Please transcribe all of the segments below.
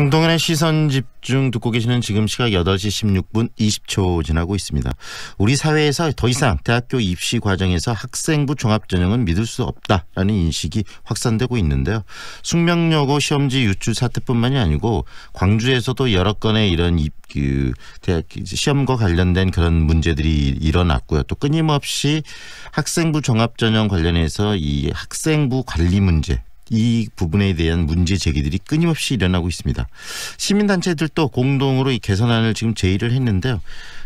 황동현의 시선집중 듣고 계시는 지금 시각 8시 16분 20초 지나고 있습니다. 우리 사회에서 더 이상 대학교 입시 과정에서 학생부 종합전형은 믿을 수 없다라는 인식이 확산되고 있는데요. 숙명여고 시험지 유출 사태뿐만이 아니고 광주에서도 여러 건의 이런 대학 시험과 관련된 그런 문제들이 일어났고요. 또 끊임없이 학생부 종합전형 관련해서 이 학생부 관리 문제, 이 부분에 대한 문제 제기들이 끊임없이 일어나고 있습니다. 시민단체들도 공동으로 이 개선안을 지금 제의를 했는데요.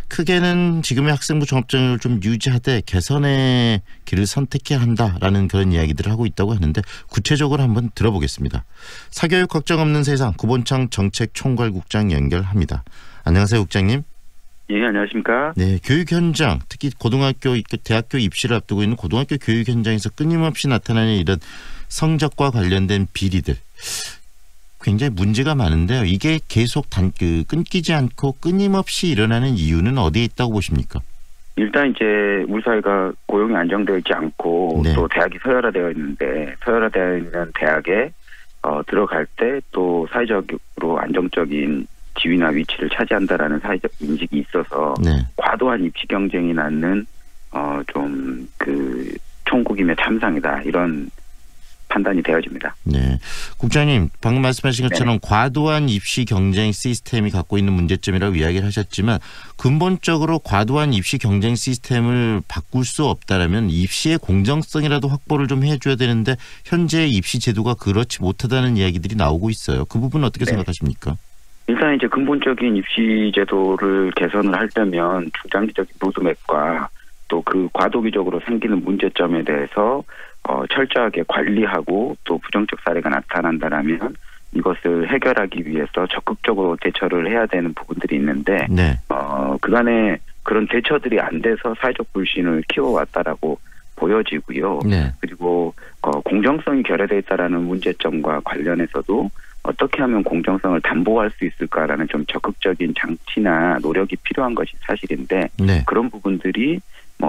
크게는 지금의 학생부 종합전형을 좀 유지하되 개선의 길을 선택해야 한다라는 그런 이야기들을 하고 있다고 하는데 구체적으로 한번 들어보겠습니다. 사교육 걱정 없는 세상 구본창 정책총괄국장 연결합니다. 안녕하세요, 국장님. 예, 안녕하십니까. 네, 교육 현장, 특히 고등학교, 대학교 입시를 앞두고 있는 고등학교 교육 현장에서 끊임없이 나타나는 이런 성적과 관련된 비리들 굉장히 문제가 많은데요. 이게 계속 끊기지 않고 끊임없이 일어나는 이유는 어디에 있다고 보십니까? 일단 이제 우리 사회가 고용이 안정되어 있지 않고 네. 또 대학이 서열화되어 있는데 서열화되어 있는 대학에 들어갈 때 또 사회적으로 안정적인 지위나 위치를 차지한다라는 사회적 인식이 있어서 네. 과도한 입시 경쟁이 낳는 좀 그 총국임의 참상이다 이런 판단이 되어집니다. 네, 국장님 방금 말씀하신 것처럼 과도한 입시 경쟁 시스템이 갖고 있는 문제점이라고 이야기를 하셨지만 근본적으로 과도한 입시 경쟁 시스템을 바꿀 수 없다라면 입시의 공정성이라도 확보를 좀 해줘야 되는데 현재의 입시 제도가 그렇지 못하다는 이야기들이 나오고 있어요. 그 부분은 어떻게 생각하십니까? 일단 이제 근본적인 입시 제도를 개선을 하려면 중장기적인 로드맵과 또 그 과도기적으로 생기는 문제점에 대해서 철저하게 관리하고 또 부정적 사례가 나타난다라면 이것을 해결하기 위해서 적극적으로 대처를 해야 되는 부분들이 있는데 네. 그간에 그런 대처들이 안 돼서 사회적 불신을 키워왔다라고 보여지고요. 네. 그리고 공정성이 결여되어 있다라는 문제점과 관련해서도 어떻게 하면 공정성을 담보할 수 있을까라는 좀 적극적인 장치나 노력이 필요한 것이 사실인데 네. 그런 부분들이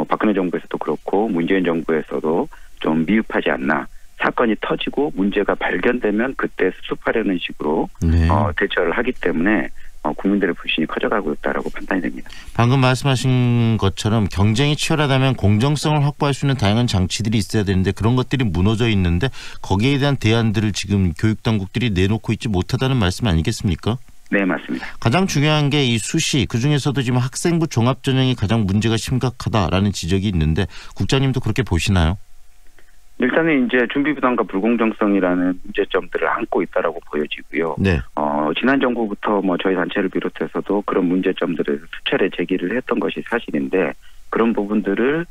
박근혜 정부에서도 그렇고 문재인 정부에서도 좀 미흡하지 않나. 사건이 터지고 문제가 발견되면 그때 수습하려는 식으로 네. 대처를 하기 때문에 국민들의 불신이 커져가고 있다라고 판단이 됩니다. 방금 말씀하신 것처럼 경쟁이 치열하다면 공정성을 확보할 수 있는 다양한 장치들이 있어야 되는데 그런 것들이 무너져 있는데 거기에 대한 대안들을 지금 교육당국들이 내놓고 있지 못하다는 말씀 아니겠습니까? 네, 맞습니다. 가장 중요한 게 이 수시, 그중에서도 지금 학생부 종합전형이 가장 문제가 심각하다라는 지적이 있는데 국장님도 그렇게 보시나요? 일단은 이제 준비부담과 불공정성이라는 문제점들을 안고 있다라고 보여지고요. 네. 지난 정부부터 저희 단체를 비롯해서도 그런 문제점들을 수차례 제기를 했던 것이 사실인데 그런 부분들을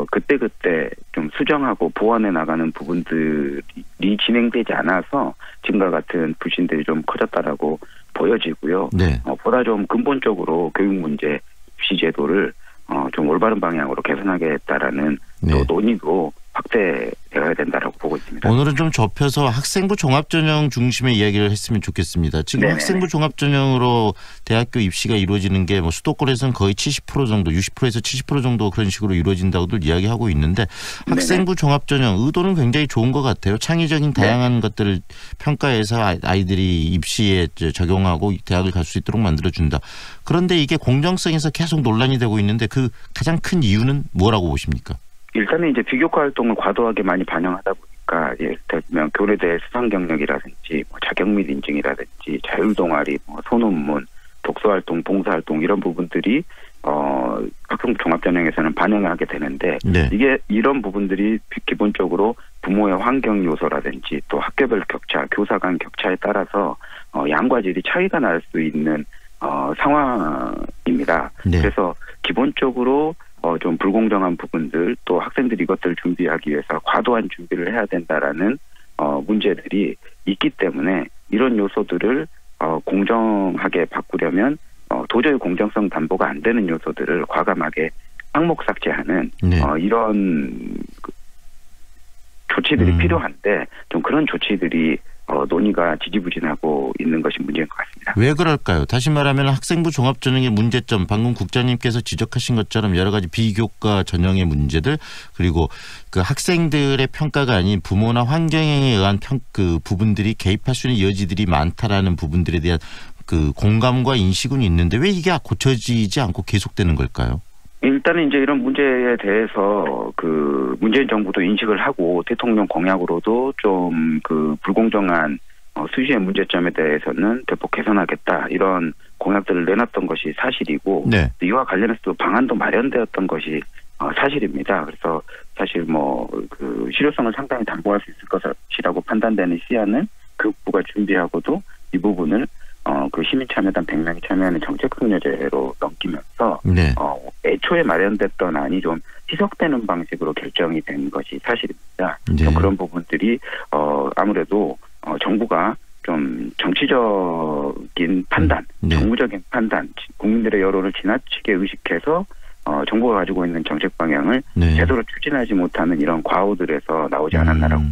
그때그때 좀 수정하고 보완해 나가는 부분들이 진행되지 않아서 지금과 같은 불신들이 좀 커졌다라고 보여지고요. 네. 보다 좀 근본적으로 교육 문제, 입시 제도를 좀 올바른 방향으로 개선하겠다라는 네. 또 논의도 확대되어야 된다라고 보고 있습니다. 오늘은 좀 좁혀서 학생부 종합전형 중심의 이야기를 했으면 좋겠습니다. 지금 네네. 학생부 종합전형으로 대학교 입시가 이루어지는 게 수도권에서는 거의 70% 정도, 60%에서 70% 정도 그런 식으로 이루어진다고들 이야기하고 있는데 학생부 종합전형 의도는 굉장히 좋은 것 같아요. 창의적인 다양한 것들을 평가해서 아이들이 입시에 적용하고 대학을 갈 수 있도록 만들어준다. 그런데 이게 공정성에서 계속 논란이 되고 있는데 그 가장 큰 이유는 뭐라고 보십니까? 일단은 이제 비교과 활동을 과도하게 많이 반영하다 보니까 예를 들면 교내대 수상 경력이라든지 자격 및 인증이라든지 자율 동아리, 소논문, 독서 활동, 봉사 활동 이런 부분들이 학생 종합전형에서는 반영을 하게 되는데 네. 이게 이런 부분들이 기본적으로 부모의 환경 요소라든지 또 학교별 격차, 교사 간 격차에 따라서 양과 질이 차이가 날 수 있는 상황입니다. 네. 그래서 기본적으로 좀 불공정한 부분들 또 학생들이 이것들을 준비하기 위해서 과도한 준비를 해야 된다라는 문제들이 있기 때문에 이런 요소들을 공정하게 바꾸려면 도저히 공정성 담보가 안 되는 요소들을 과감하게 항목 삭제하는 네. 이런 조치들이 필요한데 좀 그런 조치들이 논의가 지지부진하고 있는 것이 문제인 것 같습니다. 왜 그럴까요? 다시 말하면 학생부 종합전형의 문제점, 방금 국장님께서 지적하신 것처럼 여러 가지 비교과 전형의 문제들, 그리고 그 학생들의 평가가 아닌 부모나 환경에 의한 그 부분들이 개입할 수 있는 여지들이 많다라는 부분들에 대한 그 공감과 인식은 있는데 왜 이게 고쳐지지 않고 계속되는 걸까요? 일단은 이제 이런 문제에 대해서 그 문재인 정부도 인식을 하고 대통령 공약으로도 좀 그 불공정한 수시의 문제점에 대해서는 대폭 개선하겠다 이런 공약들을 내놨던 것이 사실이고 네. 이와 관련해서도 방안도 마련되었던 것이 사실입니다. 그래서 사실 뭐 그 실효성을 상당히 담보할 수 있을 것이라고 판단되는 시안은 교육부가 준비하고도 이 부분을 그 시민참여단 100명이 참여하는 정책특례제로 넘기면서 네. 애초에 마련됐던 안이 좀 희석되는 방식으로 결정이 된 것이 사실입니다. 네. 그런 부분들이 아무래도 정부가 좀 정치적인 판단, 네. 정무적인 판단, 국민들의 여론을 지나치게 의식해서 정부가 가지고 있는 정책 방향을 네. 제대로 추진하지 못하는 이런 과오들에서 나오지 않았나라고